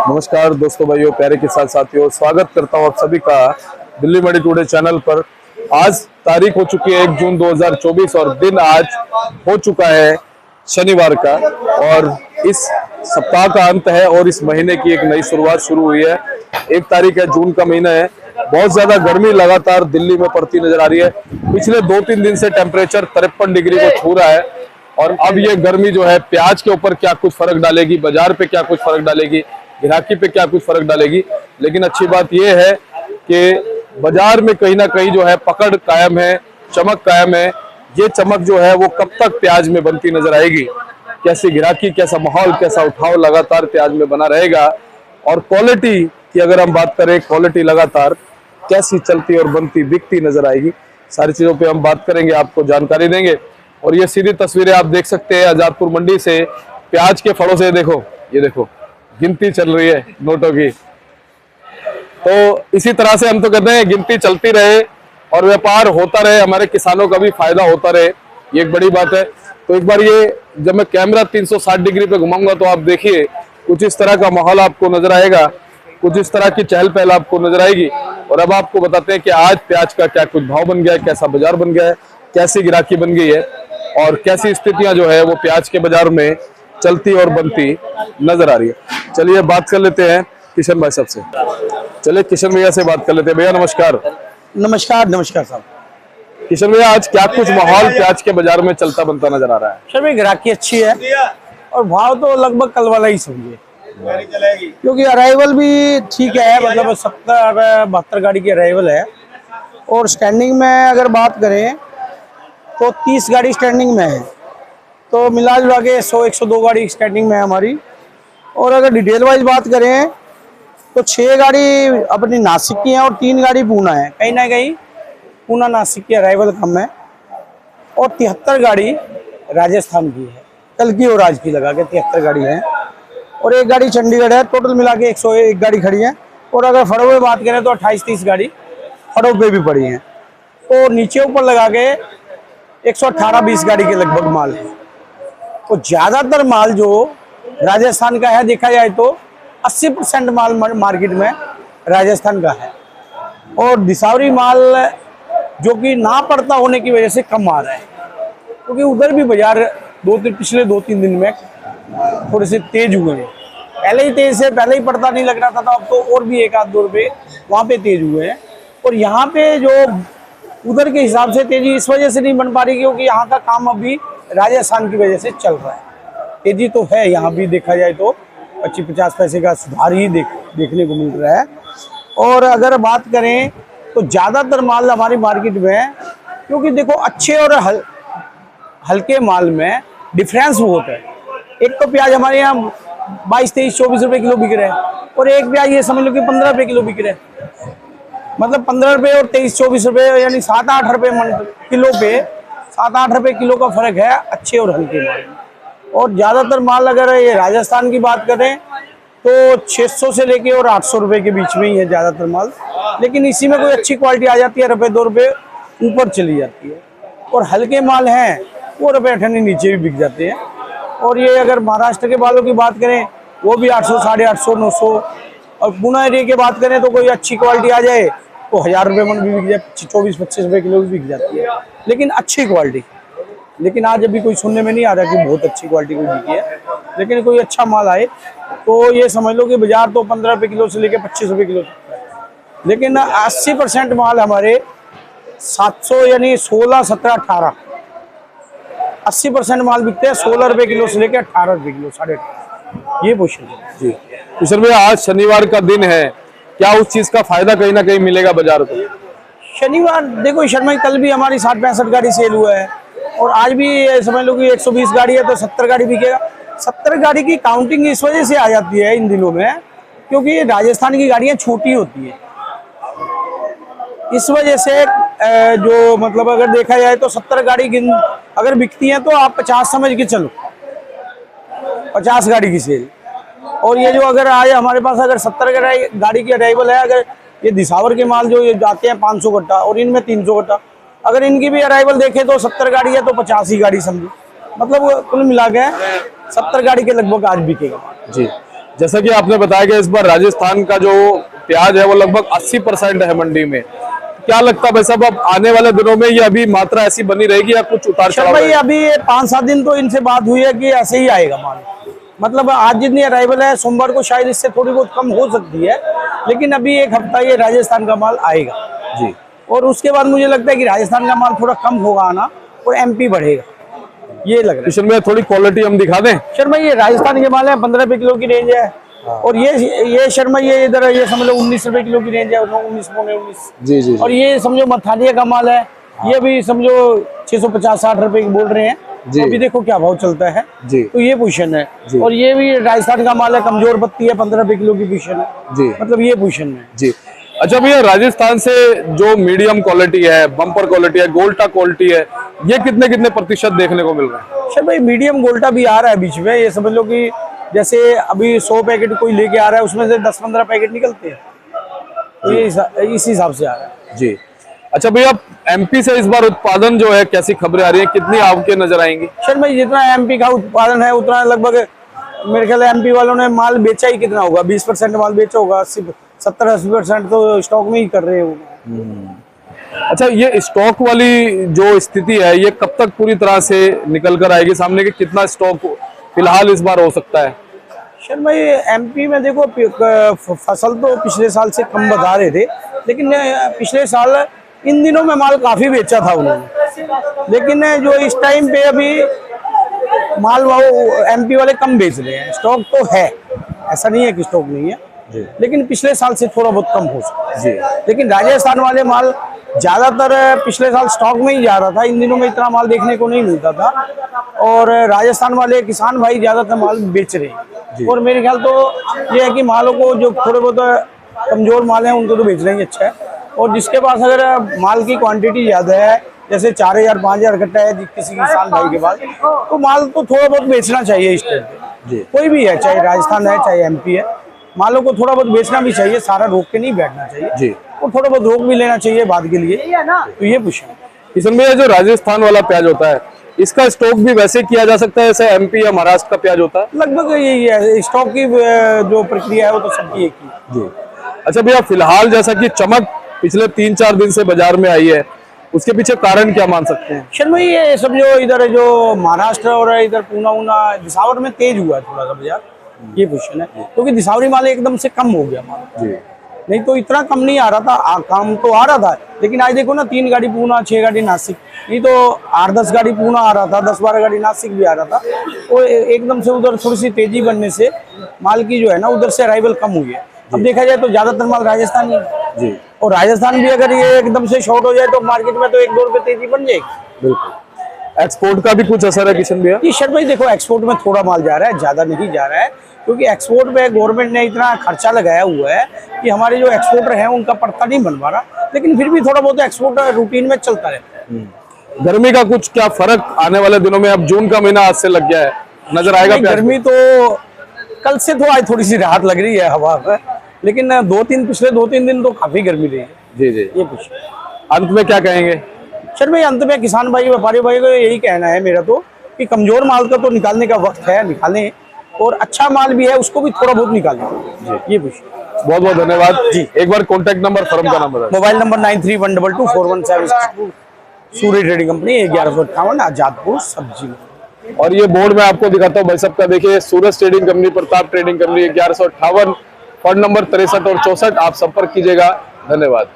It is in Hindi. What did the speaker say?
नमस्कार दोस्तों, भाइयों, प्यारे किसान साथियों, स्वागत करता हूं आप सभी का दिल्ली मंडी टुडे चैनल पर। आज तारीख हो चुकी है 1 जून 2024 और दिन आज हो चुका है शनिवार का, और इस सप्ताह का अंत है और इस महीने की एक नई शुरुआत शुरू हुई है। 1 तारीख है, जून का महीना है। बहुत ज्यादा गर्मी लगातार दिल्ली में पड़ती नजर आ रही है। पिछले 2-3 दिन से टेम्परेचर 53 डिग्री को छू रहा है, और अब ये गर्मी जो है प्याज के ऊपर क्या कुछ फर्क डालेगी, बाजार पे क्या कुछ फर्क डालेगी, ग्राहकी पे क्या कुछ फर्क डालेगी। लेकिन अच्छी बात यह है कि बाजार में कहीं ना कहीं जो है पकड़ कायम है, चमक कायम है। ये चमक जो है वो कब तक प्याज में बनती नजर आएगी, कैसी ग्राहकी, कैसा माहौल, कैसा उठाव लगातार प्याज में बना रहेगा, और क्वालिटी की अगर हम बात करें, क्वालिटी लगातार कैसी चलती और बनती बिकती नजर आएगी। सारी चीजों पे हम बात करेंगे, आपको जानकारी देंगे। और ये सीधी तस्वीरें आप देख सकते हैं आजादपुर मंडी से प्याज के फड़ों से। देखो, ये देखो, गिनती चल रही है नोटों की। तो इसी तरह से हम तो कहते हैं गिनती चलती रहे और व्यापार होता रहे, हमारे किसानों का भी फायदा होता रहे, ये एक बड़ी बात है। तो एक बार ये जब मैं कैमरा 360 डिग्री पे घुमाऊंगा तो आप देखिए कुछ इस तरह का माहौल आपको नजर आएगा, कुछ इस तरह की चहल पहल आपको नजर आएगी। और अब आपको बताते हैं कि आज प्याज का क्या कुछ भाव बन गया है, कैसा बाजार बन गया है, कैसी ग्राहकी बन गई है, और कैसी स्थितियां जो है वो प्याज के बाजार में चलती और बनती नजर आ रही है। चलिए बात कर लेते हैं किशन भाई सबसे। चलिए किशन भैया से बात कर लेते हैं। भैया नमस्कार। नमस्कार। नमस्कार साहब। किशन भैया, आज क्या कुछ माहौल प्याज के बाजार में चलता बनता नजर आ रहा है? सर, ग्राहकी अच्छी है और भाव तो लगभग कल वाला ही समझिए, क्योंकि अराइवल भी ठीक है। मतलब 70-72 गाड़ी की अराइवल है, और स्टैंडिंग में अगर बात करें तो 30 गाड़ी स्टैंडिंग में है। तो मिला जुला के 100-102 गाड़ी स्टैंडिंग में है हमारी। और अगर डिटेल वाइज बात करें तो 6 गाड़ी अपनी नासिक की है और 3 गाड़ी पूना है। कहीं ना कहीं पूना नासिक की अराइवल कम है, और 73 गाड़ी राजस्थान की है। कल की और आज की लगा के 73 गाड़ी है, और 1 गाड़ी चंडीगढ़ है। टोटल मिला के 101 गाड़ी खड़ी है। और अगर फड़ों में बात करें तो 28-30 गाड़ी फड़ों पे भी पड़ी हैं। तो नीचे ऊपर लगा के 118-20 गाड़ी के लगभग माल है। तो ज़्यादातर माल जो राजस्थान का है, देखा जाए तो 80% माल मार्केट में राजस्थान का है, और दिसावरी माल जो कि ना पड़ता होने की वजह से कम आ रहा है, क्योंकि उधर भी बाजार पिछले 2-3 दिन में थोड़े से तेज हुए हैं। पहले ही तेज से पहले ही पड़ता नहीं लग रहा था, तो अब तो और भी 1-2 रुपये वहाँ पे तेज हुए हैं। और यहाँ पे जो उधर के हिसाब से तेजी इस वजह से नहीं बन पा रही, क्योंकि यहाँ का काम अभी राजस्थान की वजह से चल रहा है। तेजी तो है यहाँ भी, देखा जाए तो 25-50 पैसे का सुधार ही देखने को मिल रहा है। और अगर बात करें तो ज़्यादातर माल हमारी मार्केट में, क्योंकि देखो अच्छे और हल्के माल में डिफरेंस बहुत है। एक तो प्याज हमारे यहाँ 22-23-24 रुपये किलो बिक रहे हैं, और एक प्याज ये समझ लो कि 15 रुपये किलो बिक रहे हैं। मतलब 15 रुपये और 23-24 रुपये, यानी 7-8 रुपये किलो पे 7-8 रुपये किलो का फर्क है अच्छे और हल्के माल में। और ज़्यादातर माल अगर ये राजस्थान की बात करें तो 600 से लेके और 800 रुपये के बीच में ही है ज़्यादातर माल। लेकिन इसी में कोई अच्छी क्वालिटी आ जाती है, ₹2 रुपये ऊपर चली जाती है। और हल्के माल हैं वो ₹1.5 नीचे भी बिक जाते हैं। और ये अगर महाराष्ट्र के मालों की बात करें वो भी 800, 850, 900। और पुणे एरिया की बात करें तो कोई अच्छी क्वालिटी आ जाए तो 1000 रुपये मन भी बिक जाए, 24-25 रुपये किलो भी बिक जाती है, लेकिन अच्छी क्वालिटी। लेकिन आज अभी कोई सुनने में नहीं आ रहा कि बहुत अच्छी क्वालिटी कोई बिकी है। लेकिन कोई अच्छा माल आए तो ये समझ लो कि बाजार तो 15 रुपये किलो से लेकर 25 रुपये किलो तक है। लेकिन 80% माल हमारे 700 यानी 16, 17, 18 80% माल बिकते हैं 16 रुपये किलो से लेकर 18 रुपये किलो, 18.5 ये पोजीशन है जी। किशन भैया, आज शनिवार का दिन है, क्या उस चीज का फायदा कहीं ना कहीं मिलेगा बाजार को? शनिवार देखो शर्मा, कल भी हमारी 60-65 गाड़ी सेल हुआ है, और आज भी समझ लो कि 120 गाड़ी है तो 70 गाड़ी बिकेगा। 70 गाड़ी की काउंटिंग इस वजह से आ जाती है इन दिनों में, क्योंकि राजस्थान की गाड़ियां छोटी होती है। इस वजह से जो मतलब अगर देखा जाए तो 70 गाड़ी अगर बिकती हैं तो आप 50 समझ के चलो, 50 गाड़ी की सेल। और ये जो अगर आए हमारे पास अगर 70 गाड़ी की अराइवल है, अगर ये दिसावर के माल जो ये जाते हैं 500 कट्टा और इनमें 300 कट्टा, अगर इनकी भी अराइवल देखें तो 70 गाड़ी है तो 50 ही गाड़ी समझो, मतलब कुल मिला के 70 गाड़ी के लगभग आज बिकेगा। जी। जैसा कि आपने बताया कि इस बार राजस्थान का जो प्याज है वो लगभग 80% है मंडी में। क्या लगता है भाई साहब, अब आने वाले दिनों में ये अभी मात्रा ऐसी बनी रहेगी या कुछ उतार चढ़ाव भाई रहेगा? अभी 5-7 दिन तो इनसे बात हुई है कि ऐसे ही आएगा माल। मतलब आज जितनी अराइवल है, सोमवार को शायद इससे थोड़ी बहुत कम हो सकती है, लेकिन अभी एक हफ्ता ये राजस्थान का माल आएगा जी। और उसके बाद मुझे लगता है कि राजस्थान का माल थोड़ा कम होगा आना और एमपी बढ़ेगा, ये लग रहा है। किशन भैया थोड़ी क्वालिटी हम दिखा दें। शर्मा ये राजस्थान के माल है, 15 रुपए किलो की रेंज है। और ये शर्मा ये इधर ये समझ लो 19 रुपए किलो की रेंज है, 19 पौने 19। जी जी और ये समझो मथालिया का माल है, ये भी समझो 650-60 रुपए की बोल रहे हैं। जी। अभी देखो क्या भाव चलता है जी तो ये पोजीशन है। जी। और ये भी राजस्थान का माल है, कमजोर पत्ती है, 15 रुपए किलो की पोजीशन है जी। मतलब ये पोजीशन है जी। अच्छा भैया, राजस्थान से जो मीडियम क्वालिटी है, बम्पर क्वालिटी है, गोल्टा क्वालिटी है, ये कितने कितने प्रतिशत देखने को मिल रहा है? सर भाई मीडियम गोल्टा भी आ रहा है बीच में, ये समझ लो कि जैसे अभी 100 पैकेट कोई लेके आ रहा है, उसमें से 10-15 पैकेट निकलते हैं, तो ये इस हिसाब से आ रहा है जी। अच्छा भैया, एमपी से इस बार उत्पादन जो है कैसी खबरें आ रही है, कितनी आवके नजर आएंगी? सर भाई जितना एमपी का उत्पादन है उतना लगभग मेरे ख्याल एमपी वालों ने माल बेचा ही कितना होगा, 20% माल बेचा होगा, 70-80% तो स्टॉक में ही कर रहे हो। अच्छा, ये स्टॉक वाली जो स्थिति है ये कब तक पूरी तरह से निकल कर आएगी सामने, कि कितना स्टॉक फिलहाल इस बार हो सकता है? सर भाई एमपी में देखो फसल तो पिछले साल से कम बता रहे थे, लेकिन पिछले साल इन दिनों में माल काफी बेचा था उन्होंने, लेकिन जो इस टाइम पे अभी माल वो एमपी वाले कम बेच रहे हैं। स्टॉक तो है, ऐसा नहीं है कि स्टॉक नहीं है, लेकिन पिछले साल से थोड़ा बहुत कम हो सकता है। लेकिन राजस्थान वाले माल ज्यादातर पिछले साल स्टॉक में ही जा रहा था, इन दिनों में इतना माल देखने को नहीं मिलता था, और राजस्थान वाले किसान भाई ज्यादातर माल बेच रहे हैं। और मेरे ख्याल तो ये है कि मालों को जो थोड़े बहुत कमजोर माल है उनको तो बेचना ही अच्छा है, और जिसके पास अगर माल की क्वांटिटी ज्यादा है, जैसे 4000-5000 इकट्ठा है किसी किसान भाई के पास, तो माल तो थोड़ा बहुत बेचना चाहिए इस टाइम पे। कोई भी है, चाहे राजस्थान है चाहे एमपी है, मालों को थोड़ा बहुत बेचना भी चाहिए, सारा रोक के नहीं बैठना चाहिए जी। और थोड़ा बहुत रोक भी लेना चाहिए बाद के लिए, तो ये पूछा। किशन भैया, जो राजस्थान वाला प्याज होता है इसका स्टॉक भी वैसे किया जा सकता है जैसे एमपी या महाराष्ट्र का प्याज होता है? लगभग यही है, स्टॉक की जो प्रक्रिया है वो तो सबकी एक ही। जी। अच्छा भैया, फिलहाल जैसा कि चमक पिछले 3-4 दिन से बाजार में आई है, उसके पीछे कारण क्या मान सकते हैं? शर्मा ये समझो इधर जो महाराष्ट्र और इधर पूना दिसावर में तेज हुआ है थोड़ा सा बाजार, ये क्वेश्चन है, क्योंकि दिसावरी माल एकदम से कम हो गया माल। जी। नहीं तो इतना कम नहीं आ रहा था, काम तो आ रहा था, लेकिन आज देखो ना 3 गाड़ी पूना, 6 गाड़ी नासिक, नहीं तो 8-10 गाड़ी पूना आ रहा था, 10-12 गाड़ी नासिक भी आ रहा था। वो एकदम से उधर थोड़ी सी तेजी बनने से माल की जो है ना उधर से अराइवल कम हुई है। अब देखा जाए तो ज्यादातर माल राजस्थान ही है जी, और राजस्थान भी अगर ये एकदम से शॉर्ट हो जाए तो मार्केट में तो 1-2 रुपए तेजी बन जाएगी। बिल्कुल। एक्सपोर्ट का भी कुछ असर है किशन भैया? जी शर्मा भाई देखो, एक्सपोर्ट में थोड़ा माल जा रहा है, ज्यादा नहीं जा रहा है, क्योंकि एक्सपोर्ट पे गवर्नमेंट ने इतना खर्चा लगाया हुआ है कि हमारे जो एक्सपोर्टर हैं उनका पड़ता नहीं बन पा रहा, लेकिन फिर भी थोड़ा बहुत एक्सपोर्ट रूटीन में चलता रहता है। गर्मी का कुछ क्या फर्क आने वाले दिनों में? अब जून का महीना आज से लग गया है, नजर आएगा प्याज? गर्मी तो कल से तो आज थोड़ी सी राहत लग रही है हवा पर, लेकिन पिछले 2-3 दिन तो काफी गर्मी रही है। जी जी। ये कुछ अंत में क्या कहेंगे? सर भाई अंत में किसान भाई, व्यापारी भाई को यही कहना है मेरा तो, कि कमजोर माल का तो निकालने का वक्त है, निकालें, और अच्छा माल भी है उसको भी थोड़ा बहुत निकालें। ये कुछ। बहुत बहुत धन्यवाद जी। एक बार कॉन्टैक्ट नंबर, फर्म का नंबर? मोबाइल नंबर 9312241762, सूर्य ट्रेडिंग कंपनी, 1158 आजादपुर सब्जी। और ये बोर्ड में आपको दिखाता हूँ भाई साहब का, देखिए, Suraj trading company, Pratap trading company, 1158, fund number 63 और 64, आप संपर्क कीजिएगा। धन्यवाद।